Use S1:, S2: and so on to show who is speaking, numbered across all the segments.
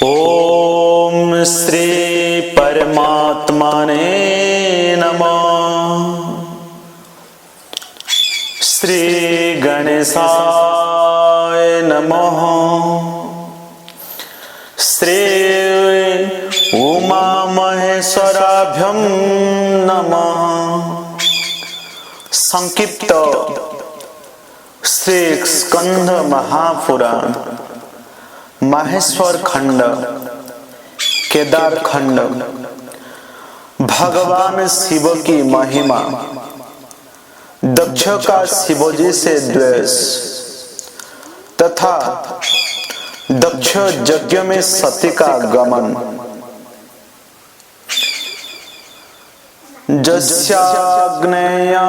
S1: ओम श्री परमात्मने नमः। श्री गणेशाय नमः। श्री उमा महेश्वराभ्यं नमः। संक्षिप्त श्री स्कंद महापुराण माहेश्वर खंड केदार खंड। भगवान शिव की महिमा। दक्ष का शिवजी से द्वेष तथा दक्ष यज्ञ में सती का गमन। जस्याग्नेया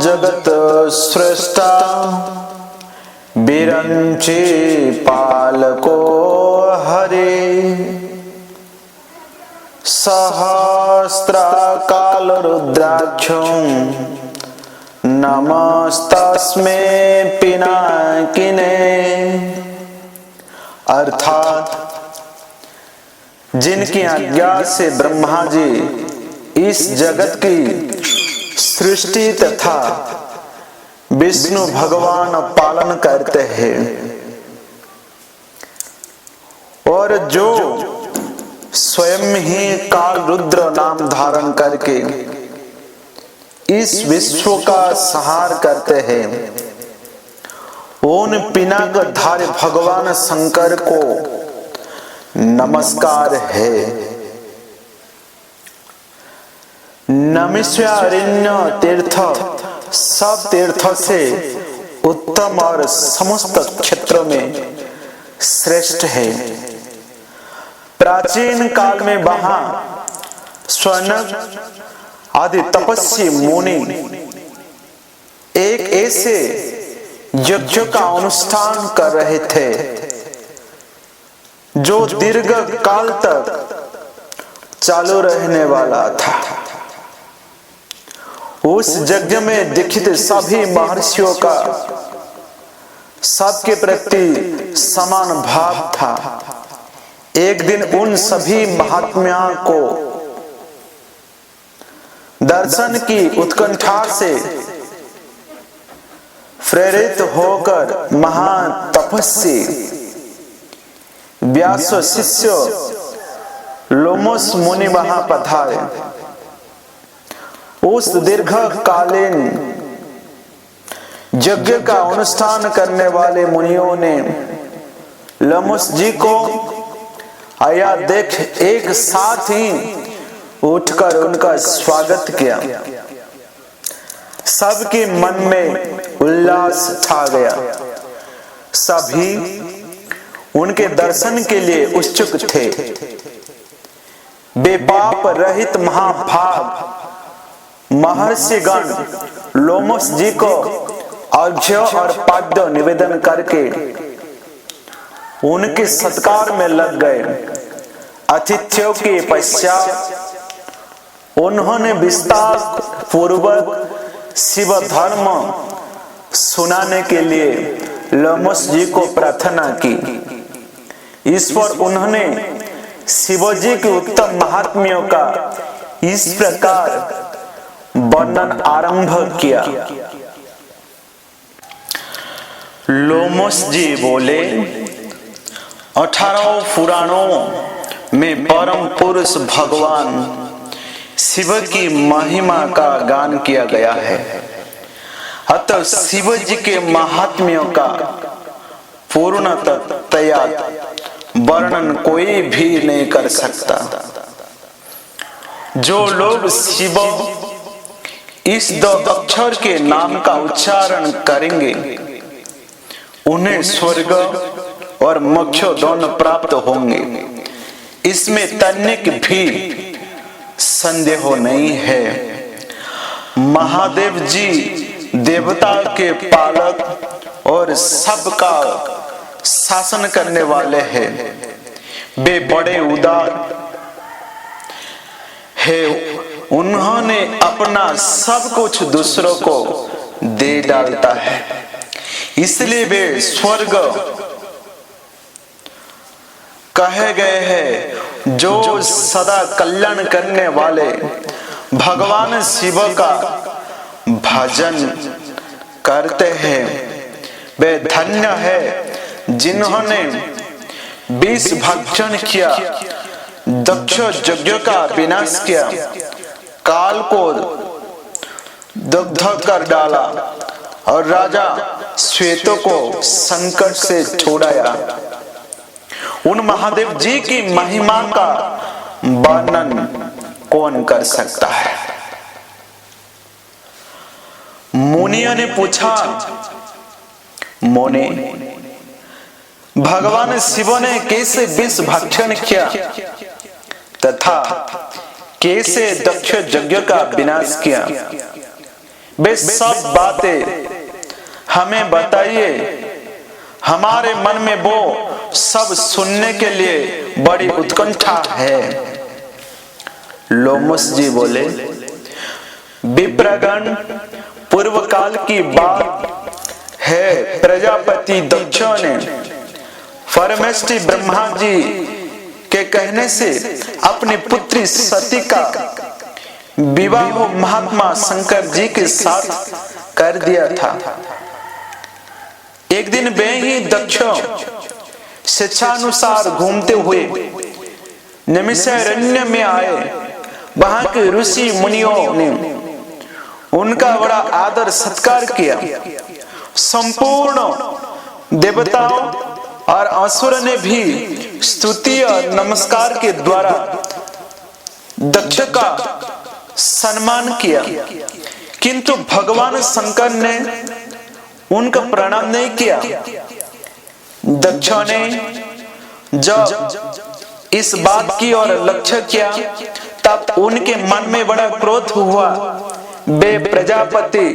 S1: जगत श्रेष्ठा बिरंची पालको हरे। सहस्त्रकाल रुद्राक्षं नमस्तस्मै पिनाकिने। अर्थात जिनकी आज्ञा से ब्रह्मा जी इस जगत की सृष्टि तथा विष्णु भगवान पालन करते हैं और जो स्वयं ही काल रुद्र नाम धारण करके इस विश्व का संहार करते हैं, उन पिनाकधारी भगवान शंकर को नमस्कार है। नमस्यारण्य तीर्थ सब तीर्थों से उत्तम और समस्त क्षेत्रों में श्रेष्ठ है। प्राचीन काल में वहां स्वनक आदि तपस्वी मुनि एक ऐसे यज्ञ का अनुष्ठान कर रहे थे जो दीर्घ काल तक चालू रहने वाला था। उस यज्ञ में दीक्षित सभी महर्षियों का सबके प्रति समान भाव था। एक दिन उन सभी महात्माओं को दर्शन की उत्कंठा से प्रेरित होकर महान तपस्वी व्यास शिष्य लोमस मुनि वहां पधारे। उस दीर्घकालीन यज्ञ का अनुष्ठान करने वाले मुनियों ने लोमस जी को आया देख एक साथ ही उठकर उनका स्वागत किया। सबके मन में उल्लास छा गया। सभी उनके दर्शन के लिए उत्सुक थे। बेपाप रहित महाभाग महर्षिगण लोमस जी को अर्घ्य और पाद्य निवेदन करके उनके सत्कार में लग गए। अतिथियों के पश्चात उन्होंने विस्तार पूर्वक शिव धर्म सुनाने के लिए लोमस जी को प्रार्थना की। इस पर उन्होंने शिवजी के उत्तम महात्म्यों का इस प्रकार वर्णन आरंभ किया। लोमस जी बोले, 18 पुराणों में परम पुरुष भगवान शिव की महिमा का गान किया गया है। अतः शिव जी के महात्म्यों का पूर्णतया वर्णन कोई भी नहीं कर सकता। जो लोग शिव इस 2 अक्षर के नाम का उच्चारण करेंगे उन्हें स्वर्ग और मोक्ष दोनों प्राप्त होंगे। इसमें तनिक भी संदेह नहीं है। महादेव जी देवता के पालक और सबका शासन करने वाले हैं। वे बड़े उदार है। उन्होंने अपना सब कुछ दूसरों को दे डालता है। इसलिए वे स्वर्ग कहे गए हैं जो सदा कल्याण करने वाले भगवान शिव का भजन करते हैं वे धन्य है जिन्होंने विष भक्षण किया, दक्ष यज्ञ का विनाश किया, काल को दग्ध कर डाला और राजा श्वेत को संकट से छुड़ाया। उन महादेव जी की महिमा का वर्णन कौन कर सकता है? मुनियों ने पूछा, मुनि भगवान शिव ने कैसे विष भक्षण किया तथा कैसे दक्ष यज्ञ का विनाश किया, वे सब बातें हमें बताइए। हमारे मन में वो सब सुनने के लिए बड़ी उत्कंठा है। लोमस जी बोले, विप्रगण पूर्व काल की बात है। प्रजापति दक्ष ने परमेष्टि ब्रह्मा जी के कहने से अपनी पुत्री सती का विवाह महात्मा शंकर जी के साथ कर दिया था। एक दिन वे ही दक्ष स्वेच्छानुसार घूमते हुए नैमिषारण्य में आए। वहां के ऋषि मुनियों ने उनका बड़ा आदर सत्कार किया। संपूर्ण देवताओं और असुर ने भी स्तुति और नमस्कार के द्वारा दक्ष का सम्मान किया, किंतु भगवान शंकर ने उनका प्रणाम नहीं किया। दक्ष ने जब इस बात की ओर लक्ष्य किया तब उनके मन में बड़ा क्रोध हुआ। वे प्रजापति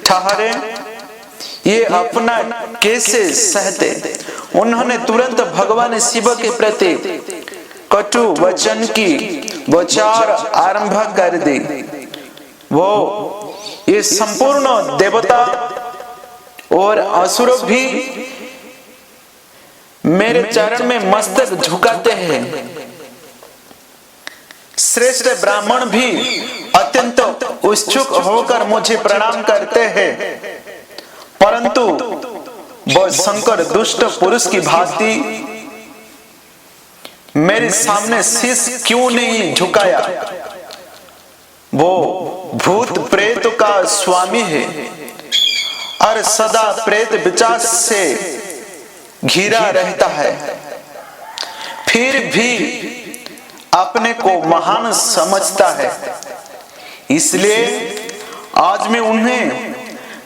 S1: ठहरे, ये अपना कैसे सहते। उन्होंने तुरंत भगवान शिव के प्रति कटु वचन की विचार आरंभ कर दी। वो ये संपूर्ण देवता और असुर भी मेरे चरण में मस्तक झुकाते हैं। श्रेष्ठ ब्राह्मण भी अत्यंत उत्सुक होकर मुझे प्रणाम करते हैं, परंतु वह शंकर दुष्ट पुरुष की भांति मेरे सामने शीश क्यों नहीं झुकाया? वो भूत प्रेत का स्वामी है और सदा प्रेत विचार से घिरा रहता है, फिर भी अपने को महान समझता है। इसलिए आज मैं उन्हें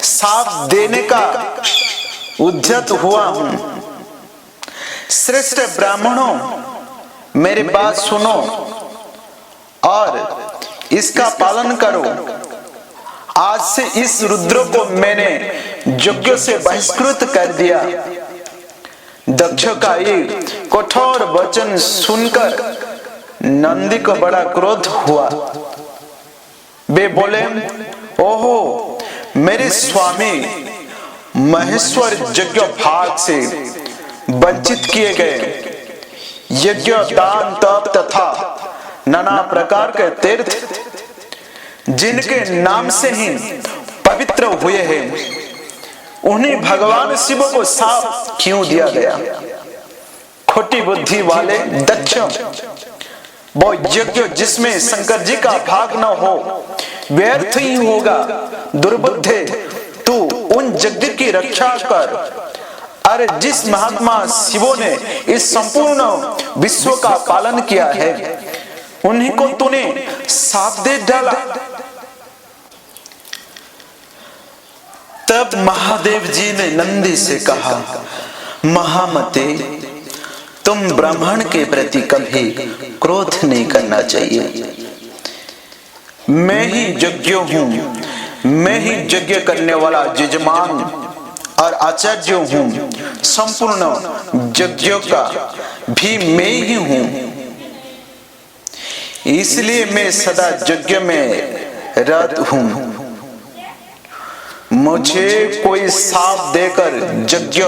S1: साथ देने का उद्यत हुआ हूं। श्रेष्ठ ब्राह्मणों, मेरी बात सुनो और इसका पालन करो। आज से इस रुद्र को मैंने यज्ञ से बहिष्कृत कर दिया। दक्ष का ये कठोर वचन सुनकर नंदी को बड़ा क्रोध हुआ। वे बोले, ओहो मेरे स्वामी, महेश्वर यज्ञ भाग से वंचित किए गए। यज्ञ, दान, तप तथा नाना प्रकार के तीर्थ जिनके नाम से ही पवित्र हुए हैं, उन्हें भगवान शिव को साफ क्यों दिया गया? खोटी बुद्धि वाले दक्ष, वो यज्ञ जिसमें शंकर जी का भाग न हो व्यर्थ ही होगा। दुर्बुद्धे, तू उन यज्ञ की रक्षा कर। अरे जिस महात्मा शिवों ने इस संपूर्ण विश्व का पालन किया है, उन्हीं को तूने साथ दे डाला। तब महादेव जी ने नंदी से कहा, महामते, तुम ब्राह्मण के प्रति कभी क्रोध नहीं करना चाहिए। मैं ही यज्ञ हूं, मैं ही यज्ञ करने वाला यजमान और आचार्य हूं। संपूर्ण यज्ञ का भी मैं ही हूं, इसलिए मैं सदा यज्ञ में रत हूं। मुझे कोई साप देकर यज्ञ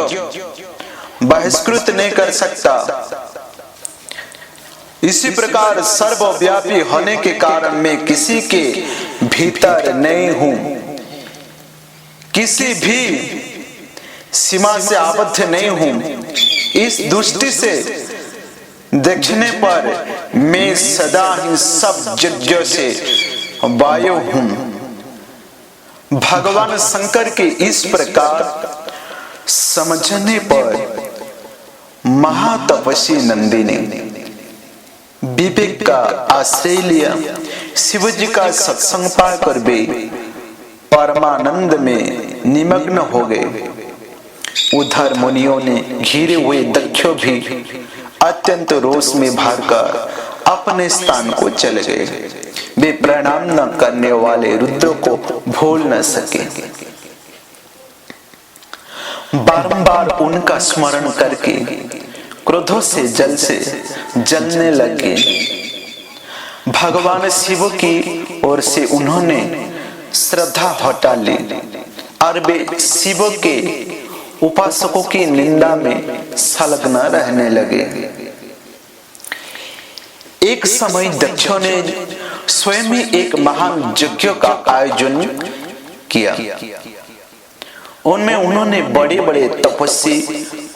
S1: बहिष्कृत नहीं कर सकता। इसी प्रकार सर्वव्यापी होने के कारण मैं किसी के भीतर नहीं हूं, किसी भी सीमा से आबद्ध नहीं हूं। इस दृष्टि से देखने पर मैं सदा ही सब जगह से वायु हूं। भगवान शंकर के इस प्रकार समझने पर महातपस्वी नंदी ने विवेक का आश्रय लिया। शिवजी का सत्संग पाकर वे परमानंद में निमग्न हो गए। उधर मुनियों ने घिरे हुए दक्ष भी अत्यंत रोष में भरकर अपने स्थान को चले गए। वे प्रणाम न करने वाले रुद्र को भूल न सके। बारंबार उनका स्मरण करके क्रोधों से जलने लगे। भगवान शिव की ओर से उन्होंने श्रद्धा हटा ली और वे शिव के उपासकों की निंदा में संलग्न रहने लगे। एक समय दक्षों ने स्वयं ही एक महान यज्ञ का आयोजन किया। उनमें उन्होंने बड़े बड़े तपस्वी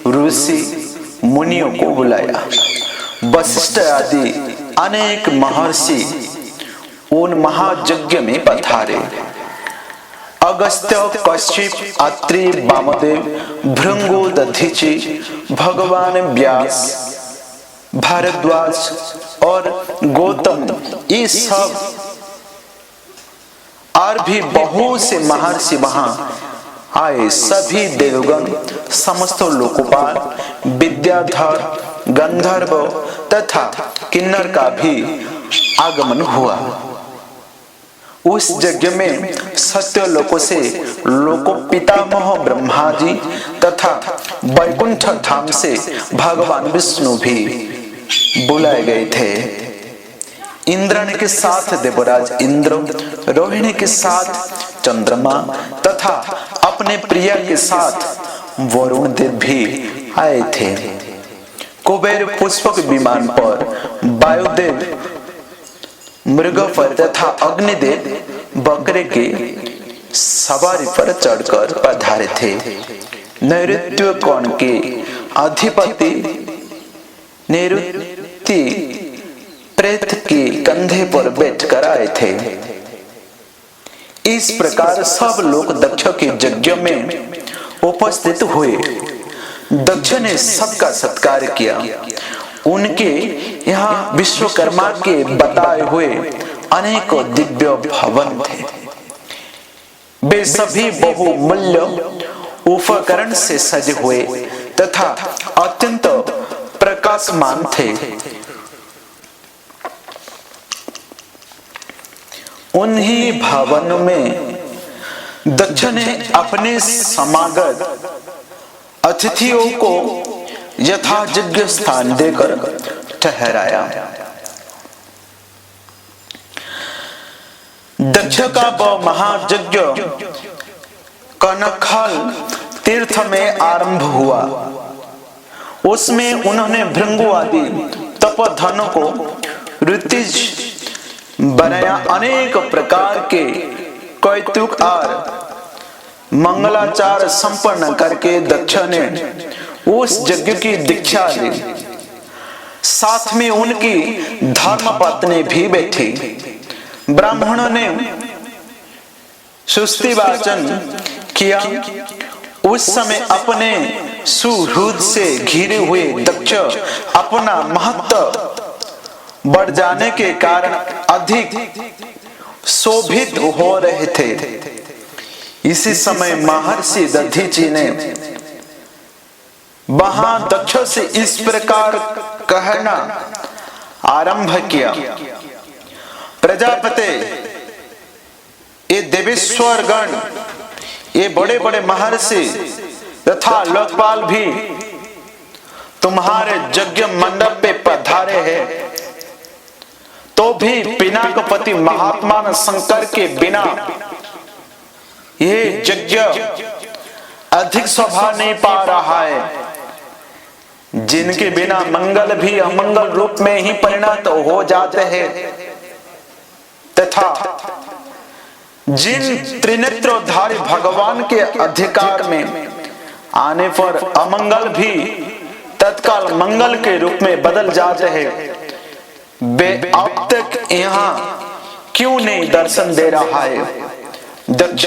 S1: ऋषि मुनियों को बुलाया। वशिष्ठ आदि अनेक महर्षि उन महायज्ञ में पधारे। अगस्त्य, कश्यप, अत्रि, वामदेव, भृंगु, दधीचि, भगवान व्यास, भारद्वाज और गौतम, ये सब और भी बहुत से महर्षि वहां आए। सभी देवगण, समस्त लोकपाल, विद्याधर, गंधर्व तथा किन्नर का भी आगमन हुआ। उस यज्ञ में सत्य लोकों से लोको पितामह ब्रह्मा जी तथा वैकुंठ धाम से भगवान विष्णु भी बुलाए गए थे। इंद्राणी के साथ देवराज इंद्र, रोहिणी के साथ चंद्रमा तथा अपने प्रिया के साथ वरुण देव भी आए थे। कुबेर पुष्पक विमान पर, वायुदेव मृग पर तथा अग्निदेव बकरे के सवारी पर चढ़कर पधारे थे। नैऋत्य कोण के अधिपति नैऋत्य प्रेत के कंधे पर बैठकर आए थे। इस प्रकार सब लोग दक्ष के यज्ञ में उपस्थित हुए। दक्ष ने सबका सत्कार किया। उनके यहाँ विश्वकर्मा के बताए हुए अनेकों दिव्य भवन थे। वे सभी बहुमूल्य उपकरण से सजे हुए तथा अत्यंत प्रकाशमान थे। उन्हीं भवन में दक्ष ने अपने समागत अतिथियों को यथायोग्य स्थान देकर ठहराया। दक्ष का वह महायज्ञ कनखल तीर्थ में आरंभ हुआ। उसमें उन्होंने भृंगु आदि तपोधनों को ऋतिज बनाया। अनेक प्रकार के कौतुक और मंगलाचार संपन्न करके दक्ष ने उस यज्ञ की दीक्षा ली। साथ में उनकी धर्मपत्नी भी बैठी। ब्राह्मणों ने सुस्ति वाचन किया। उस समय अपने सुहृद से घिरे हुए दक्ष अपना महत्व बढ़ जाने के कारण अधिक शोभित हो रहे थे। इसी समय महर्षि दधीचि ने वहां दक्ष से इस प्रकार कहना आरंभ किया। प्रजापते, ये देवेश्वर गण, ये बड़े बड़े महर्षि तथा लोकपाल भी तुम्हारे यज्ञ मंडप पे पधारे हैं, तो भी पिनाकपति महात्मा शंकर के बिना ये यज्ञ अधिक शोभा नहीं पा रहा है। जिनके बिना मंगल भी अमंगल रूप में ही परिणत हो जाते हैं, तथा जिन त्रिनेत्रधारी भगवान के अधिकार में आने पर अमंगल भी तत्काल मंगल के रूप में बदल जाते हैं, वे अब तक यहाँ क्यों नहीं दर्शन दे रहा है? दक्ष,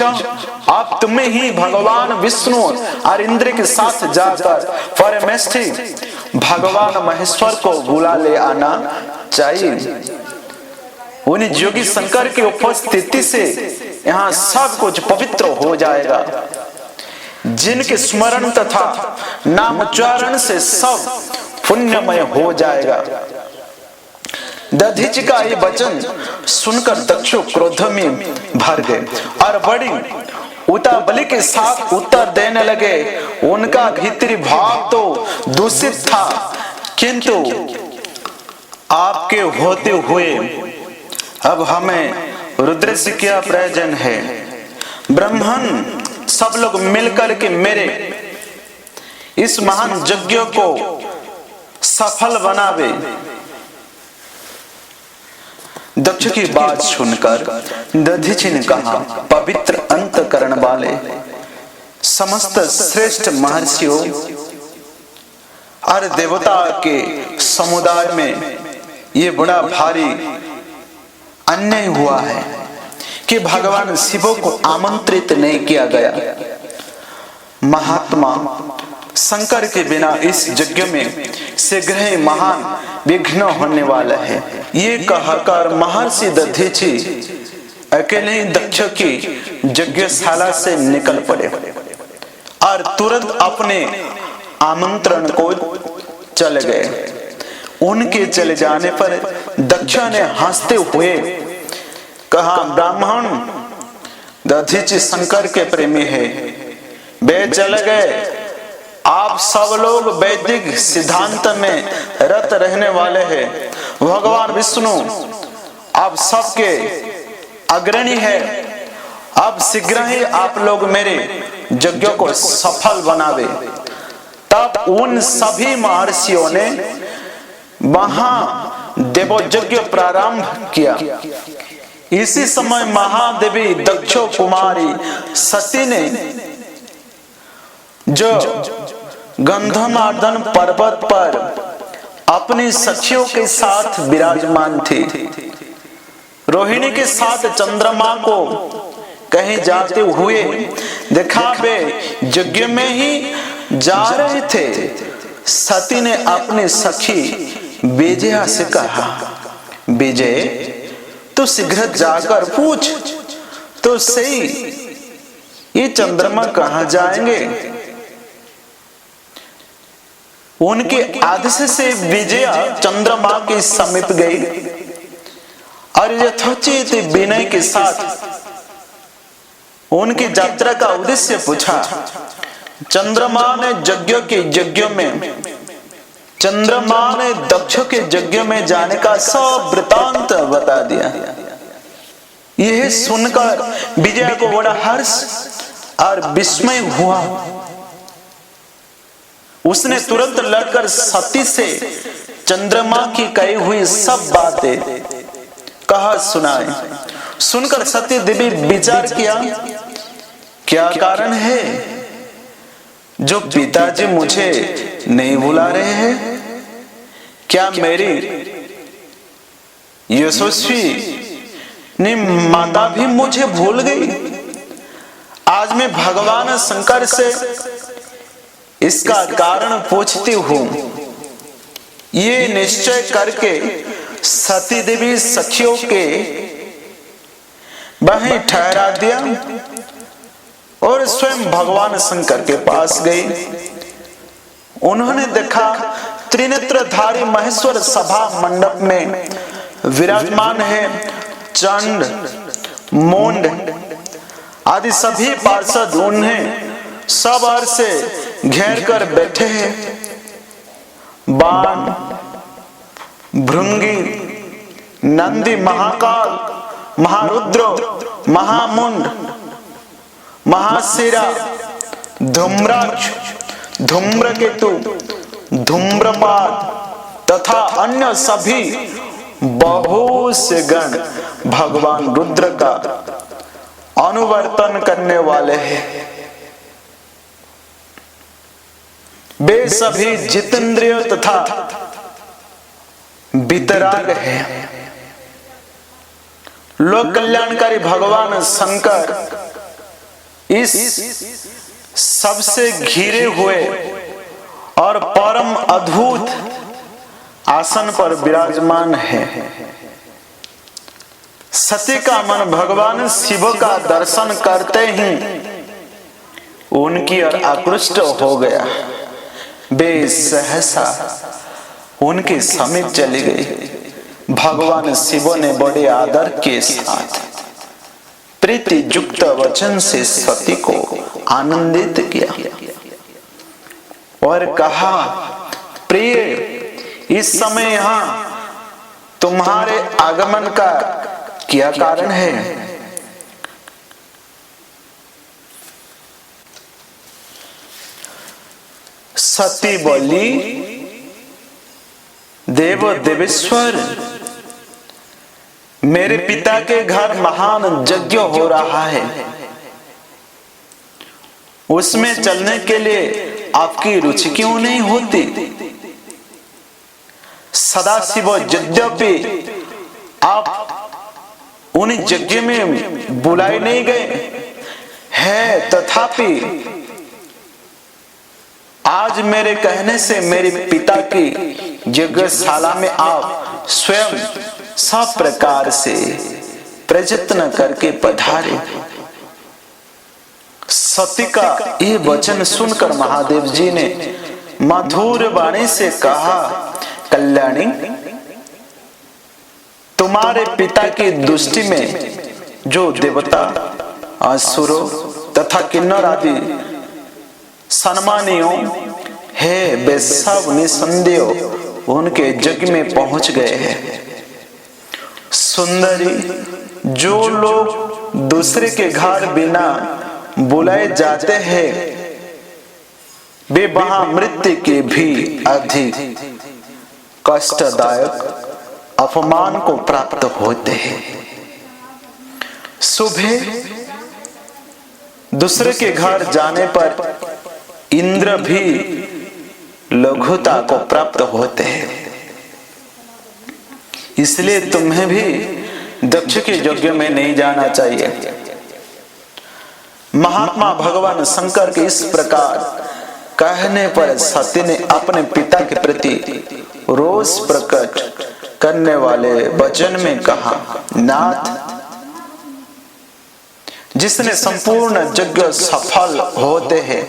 S1: आप तुम्हें ही भगवान विष्णु और इंद्र के साथ जाकर परमेष्ठी भगवान महेश्वर को बुला ले आना चाहिए। उन योगी शंकर की उपस्थिति से यहाँ सब कुछ पवित्र हो जाएगा। जिनके स्मरण तथा नाम उच्चारण से सब पुण्यमय हो जाएगा। दधीचि का ये वचन सुनकर दक्षु क्रोध में भर गए और बड़ी उतावली के साथ उत्तर देने लगे। उनका भीतरी भाव तो दूषित था, किंतु आपके होते हुए अब हमें रुद्र से क्या प्रयोजन है? ब्राह्मण सब लोग मिलकर के मेरे इस महान यज्ञ को सफल बनावे। दक्ष की बात सुनकर दधीचि ने कहा, पवित्र अंतकरण वाले समस्त श्रेष्ठ महर्षियों और देवता के समुदाय में ये बड़ा भारी अन्याय हुआ है कि भगवान शिव को आमंत्रित नहीं किया गया। महात्मा शंकर के बिना इस यज्ञ में शीघ्र ही महान विघ्न होने वाला है। ये कहकर महर्षि दधीचि अकेले ही दक्ष की यज्ञशाला से निकल पड़े और तुरंत अपने आमंत्रण को चले गए। उनके चले जाने पर दक्ष ने हंसते हुए कहा, ब्राह्मण दधीचि शंकर के प्रेमी है, वे चले गए। आप सब लोग वैदिक सिद्धांत में रत रहने वाले हैं। भगवान विष्णु आप सबके अग्रणी है। अब शीघ्र ही आप लोग मेरे यज्ञ को सफल बनावे। तब उन सभी महर्षियों ने महादेवयज्ञ प्रारंभ किया। इसी समय महादेवी दक्षो कुमारी सती ने जो गंधमार्दन पर्वत पर अपनी सखियों के साथ विराजमान थी, रोहिणी के साथ चंद्रमा को कहीं जाते हुए देखा। वे यज्ञ में ही जा रहे थे। सती ने अपनी सखी विजया से कहा, विजय तू शीघ्र जाकर पूछ तो सही, ये चंद्रमा कहाँ जाएंगे? उनके आदेश से विजया चंद्रमा के समीप गई और यथोचित विनय के साथ उनकी यात्रा का उद्देश्य पूछा। चंद्रमा ने दक्ष के यज्ञ में जाने का सब वृतांत बता दिया। यह सुनकर विजय को बड़ा हर्ष और विस्मय हुआ। उसने तुरंत लड़कर सती से चंद्रमा की कही हुई सब बातें कहा सुनाए। सुनकर सती देवी विचार किया, क्या कारण है जो पिताजी मुझे नहीं बुला रहे हैं? क्या मेरी यशस्वी ने माता भी मुझे भूल गई? आज मैं भगवान शंकर से इसका कारण पूछती हूं। ये निश्चय करके सती देवी सखियों के वहीं ठहरा दिया और स्वयं भगवान शंकर के पास गई। उन्होंने देखा त्रिनेत्रधारी महेश्वर सभा मंडप में विराजमान है। चंड, मोंड आदि सभी पार्षद उन्हें सब ओर से घेर कर बैठे हैं। बाण, भृंगी, नंदी, महाकाल, महारुद्र, महामुंड, महाशिरा, धूम्राक्ष, धूम्रकेतु, धूम्रपान तथा अन्य सभी बहुत से गण भगवान रुद्र का अनुवर्तन करने वाले हैं। वे सभी जितेंद्रिय तथा वितराग हैं। लोक कल्याणकारी भगवान शंकर इस सबसे घिरे हुए और परम अद्भुत आसन पर विराजमान है। सती का मन भगवान शिव का दर्शन करते ही उनकी ओर आकृष्ट हो गया। वे सहसा उनके समीप चली गई। भगवान शिव ने बड़े आदर के साथ प्रीति युक्त वचन से सती को आनंदित किया और कहा, प्रिय, इस समय यहां तुम्हारे आगमन का क्या कारण है? सती बोली, देव देवेश्वर, मेरे पिता के घर महान यज्ञ हो रहा है। उसमें चलने के लिए आपकी रुचि क्यों नहीं होती? सदाशिव यद्यपि आप उन यज्ञ में बुलाए नहीं गए हैं, तथापि आज मेरे कहने से मेरे पिता की यज्ञशाला में आप स्वयं सब प्रकार से प्रयत्न करके पधारे। सती का ये वचन सुनकर महादेव जी ने मधुर वाणी से कहा, कल्याणी, तुम्हारे पिता की दृष्टि में जो देवता, असुरों तथा किन्नर आदि सम्मानियों है, वे सब निसंदेह उनके यज्ञ में पहुंच गए हैं। सुंदरी, जो लोग दूसरे के घर बिना बुलाए जाते हैं, वे वहां मृत्यु के भी अधिक कष्टदायक अपमान को प्राप्त होते हैं। सुबह दूसरे के घर जाने पर इंद्र भी लघुता को प्राप्त होते हैं। इसलिए तुम्हें भी दक्ष के यज्ञ में नहीं जाना चाहिए। महात्मा भगवान शंकर के इस प्रकार कहने पर सती ने अपने पिता के प्रति रोष प्रकट करने वाले वचन में कहा, नाथ, जिसने संपूर्ण यज्ञ सफल होते हैं,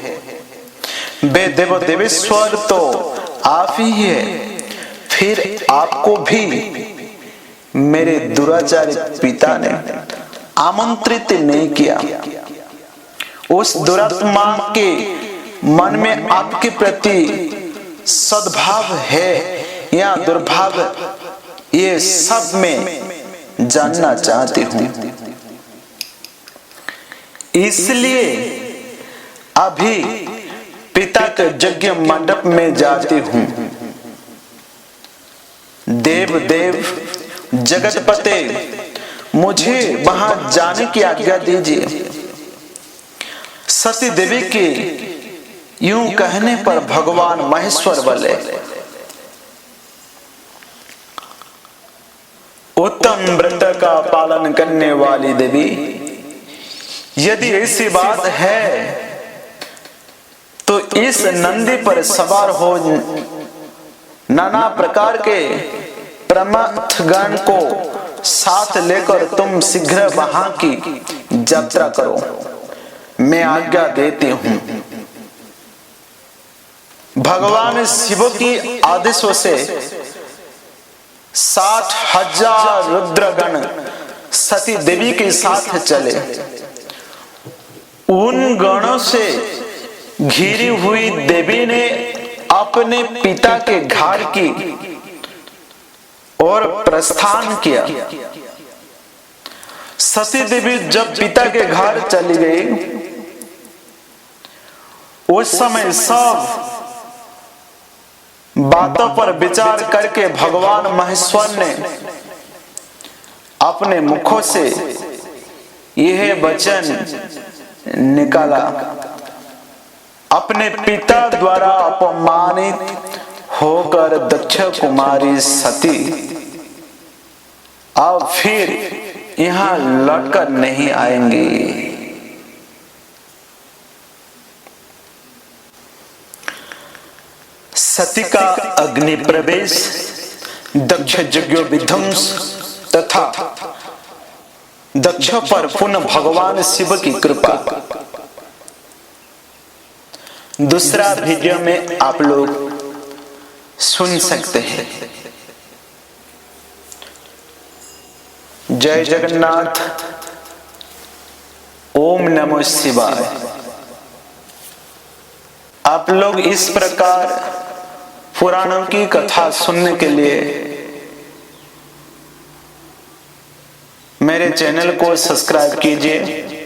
S1: वे देव देवेश्वर तो आप ही है। फिर आपको भी मेरे दुराचारी पिता ने आमंत्रित नहीं किया। उस दुरात्मा के मन में आपके प्रति सद्भाव है या दुर्भाव, ये सब मैं जानना चाहती हूं। इसलिए अभी पिता के यज्ञ मंडप में जाती हूं। देव देव जगतपते, मुझे वहां जाने की आज्ञा दीजिए। सती देवी के यूं कहने पर भगवान महेश्वर बोले, उत्तम व्रत का पालन करने वाली देवी, यदि ऐसी बात है तो इस नंदी पर सवार हो नाना प्रकार के प्रमथगण को साथ लेकर तुम शीघ्र वहां की यात्रा करो। मैं आज्ञा देती हूं। भगवान शिव की आदेशों से 60,000 रुद्रगण सती देवी के साथ चले। उन गणों से घिरी हुई देवी ने अपने पिता के घर की और प्रस्थान किया। सती देवी जब पिता के घर चली गई, उस समय सब बातों पर विचार करके भगवान महेश्वर ने अपने मुखों से यह वचन निकाला। अपने पिता द्वारा अपमानित होकर दक्ष कुमारी सती अब फिर यहां लौटकर नहीं आएंगी। सती का अग्नि प्रवेश, दक्ष यज्ञ विध्वंस तथा दक्ष पर पुनः भगवान शिव की कृपा। दूसरा वीडियो में आप लोग सुन सकते हैं। जय जगन्नाथ। ओम नमो शिवाय। आप लोग इस प्रकार पुराणों की कथा सुनने के लिए मेरे चैनल को सब्सक्राइब कीजिए।